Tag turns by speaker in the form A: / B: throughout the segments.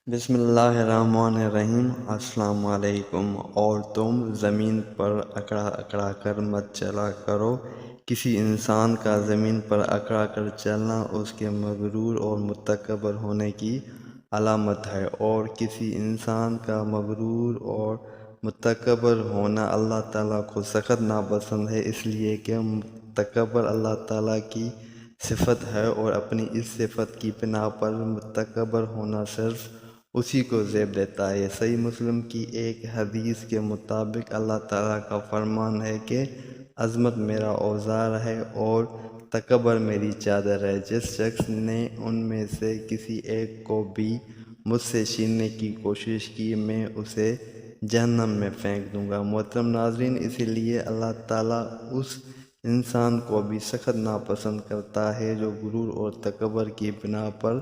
A: بسم اللہ الرحمن الرحیم۔ السلام علیکم۔ اور تم زمین پر اکڑا اکڑا کر مت چلا کرو۔ کسی انسان کا زمین پر اکڑا کر چلنا اس کے مغرور اور متکبر ہونے کی علامت ہے، اور کسی انسان کا مغرور اور متکبر ہونا اللہ تعالیٰ کو سخت ناپسند ہے، اس لیے کہ متکبر اللہ تعالیٰ کی صفت ہے، اور اپنی اس صفت کی بنا پر متکبر ہونا صرف اسی کو زیب دیتا ہے۔ صحیح مسلم کی ایک حدیث کے مطابق اللہ تعالیٰ کا فرمان ہے کہ عظمت میرا اوزار ہے اور تکبر میری چادر ہے۔ جس شخص نے ان میں سے کسی ایک کو بھی مجھ سے چھیننے کی کوشش کی، میں اسے جہنم میں پھینک دوں گا۔ محترم ناظرین، اسی لیے اللہ تعالیٰ اس انسان کو بھی سخت ناپسند کرتا ہے جو غرور اور تکبر کی بنا پر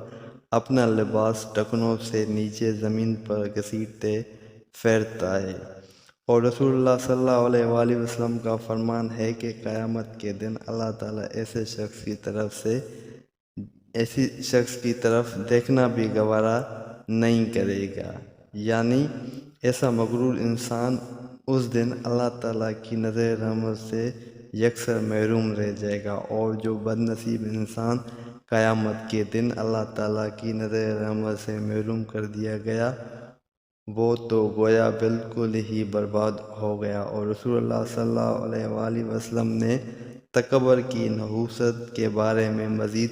A: اپنا لباس ٹخنوں سے نیچے زمین پر گھسیٹتے پھرتا ہے۔ اور رسول اللہ صلی اللہ علیہ وآلہ وسلم کا فرمان ہے کہ قیامت کے دن اللہ تعالیٰ ایسے شخص کی طرف دیکھنا بھی گوارا نہیں کرے گا، یعنی ایسا مغرور انسان اس دن اللہ تعالیٰ کی نظر رحمت سے یکسر محروم رہ جائے گا، اور جو بد نصیب انسان قیامت کے دن اللہ تعالیٰ کی نظر رحمت سے محروم کر دیا گیا، وہ تو گویا بالکل ہی برباد ہو گیا۔ اور رسول اللہ صلی اللہ علیہ وآلہ وسلم نے تکبر کی نحوست کے بارے میں مزید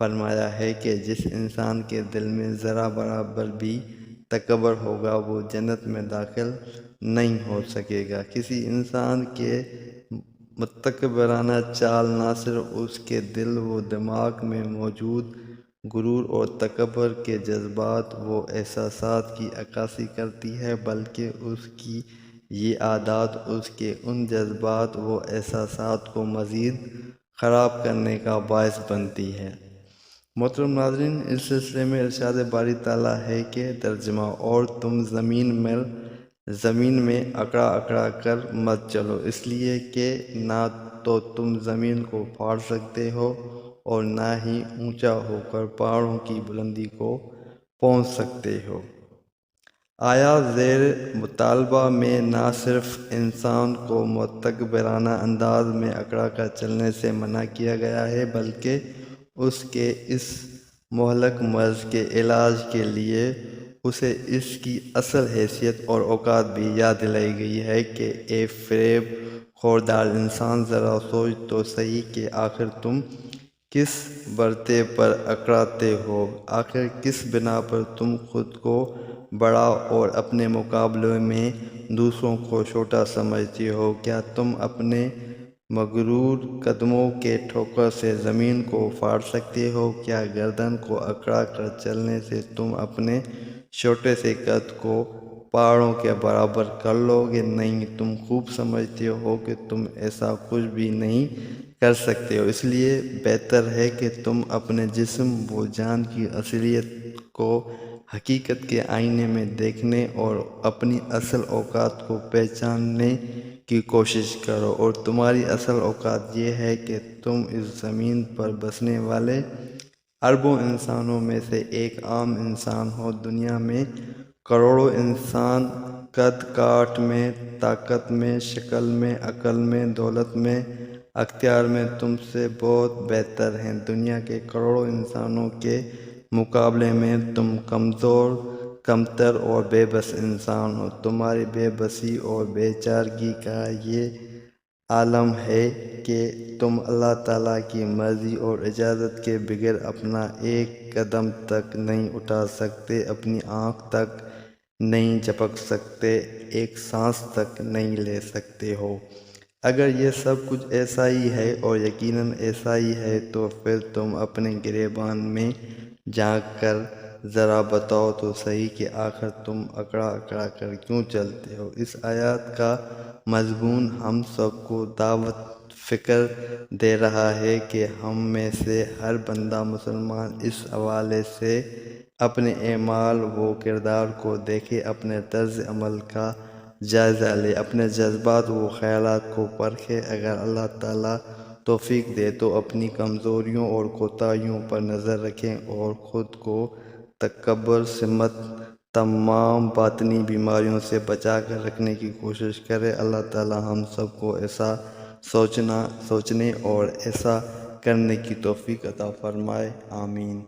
A: فرمایا ہے کہ جس انسان کے دل میں ذرا برابر بھی تکبر ہوگا وہ جنت میں داخل نہیں ہو سکے گا۔ کسی انسان کے متکبرانہ چال نہ صرف اس کے دل و دماغ میں موجود غرور اور تکبر کے جذبات و احساسات کی عکاسی کرتی ہے، بلکہ اس کی یہ عادات اس کے ان جذبات و احساسات کو مزید خراب کرنے کا باعث بنتی ہے۔ محترم ناظرین، اس سلسلے میں ارشاد باری تعالیٰ ہے کہ ترجمہ: اور تم زمین میں اکڑا اکڑا کر مت چلو، اس لیے کہ نہ تو تم زمین کو پھاڑ سکتے ہو اور نہ ہی اونچا ہو کر پہاڑوں کی بلندی کو پہنچ سکتے ہو۔ آیات زیر مطالبہ میں نہ صرف انسان کو متکبرانہ انداز میں اکڑا کر چلنے سے منع کیا گیا ہے، بلکہ اس کے اس مہلک مرض کے علاج کے لیے اسے اس کی اصل حیثیت اور اوقات بھی یاد دلائی گئی ہے کہ اے فریب خوردار انسان، ذرا سوچ تو صحیح کہ آخر تم کس برتے پر اکڑاتے ہو، آخر کس بنا پر تم خود کو بڑا اور اپنے مقابلے میں دوسروں کو چھوٹا سمجھتے ہو۔ کیا تم اپنے مغرور قدموں کے ٹھوکر سے زمین کو پھاڑ سکتے ہو؟ کیا گردن کو اکڑا کر چلنے سے تم اپنے چھوٹے سے قد کو پہاڑوں کے برابر کر لو گے؟ نہیں، تم خوب سمجھتے ہو کہ تم ایسا کچھ بھی نہیں کر سکتے ہو۔ اس لیے بہتر ہے کہ تم اپنے جسم و جان کی اصلیت کو حقیقت کے آئینے میں دیکھنے اور اپنی اصل اوقات کو پہچاننے کی کوشش کرو۔ اور تمہاری اصل اوقات یہ ہے کہ تم اس زمین پر بسنے والے اربوں انسانوں میں سے ایک عام انسان ہو۔ دنیا میں کروڑوں انسان قد کاٹ میں، طاقت میں، شکل میں، عقل میں، دولت میں، اختیار میں تم سے بہت بہتر ہیں۔ دنیا کے کروڑوں انسانوں کے مقابلے میں تم کمزور، کمتر اور بے بس انسان ہو۔ تمہاری بے بسی اور بے چارگی کا یہ عالم ہے کہ تم اللہ تعالیٰ کی مرضی اور اجازت کے بغیر اپنا ایک قدم تک نہیں اٹھا سکتے، اپنی آنکھ تک نہیں جھپک سکتے، ایک سانس تک نہیں لے سکتے ہو۔ اگر یہ سب کچھ ایسا ہی ہے، اور یقیناً ایسا ہی ہے، تو پھر تم اپنے گریبان میں جھانک کر ذرا بتاؤ تو صحیح کہ آخر تم اکڑا اکڑا کر کیوں چلتے ہو؟ اس آیات کا مضمون ہم سب کو دعوت فکر دے رہا ہے کہ ہم میں سے ہر بندہ مسلمان اس حوالے سے اپنے اعمال و کردار کو دیکھے، اپنے طرز عمل کا جائزہ لے، اپنے جذبات و خیالات کو پرکھے۔ اگر اللہ تعالیٰ توفیق دے تو اپنی کمزوریوں اور کوتاہیوں پر نظر رکھیں اور خود کو تکبر، سمت
B: تمام باطنی بیماریوں سے بچا کر رکھنے کی کوشش کرے۔ اللہ تعالی ہم سب کو ایسا سوچنے اور ایسا کرنے کی توفیق عطا فرمائے، آمین۔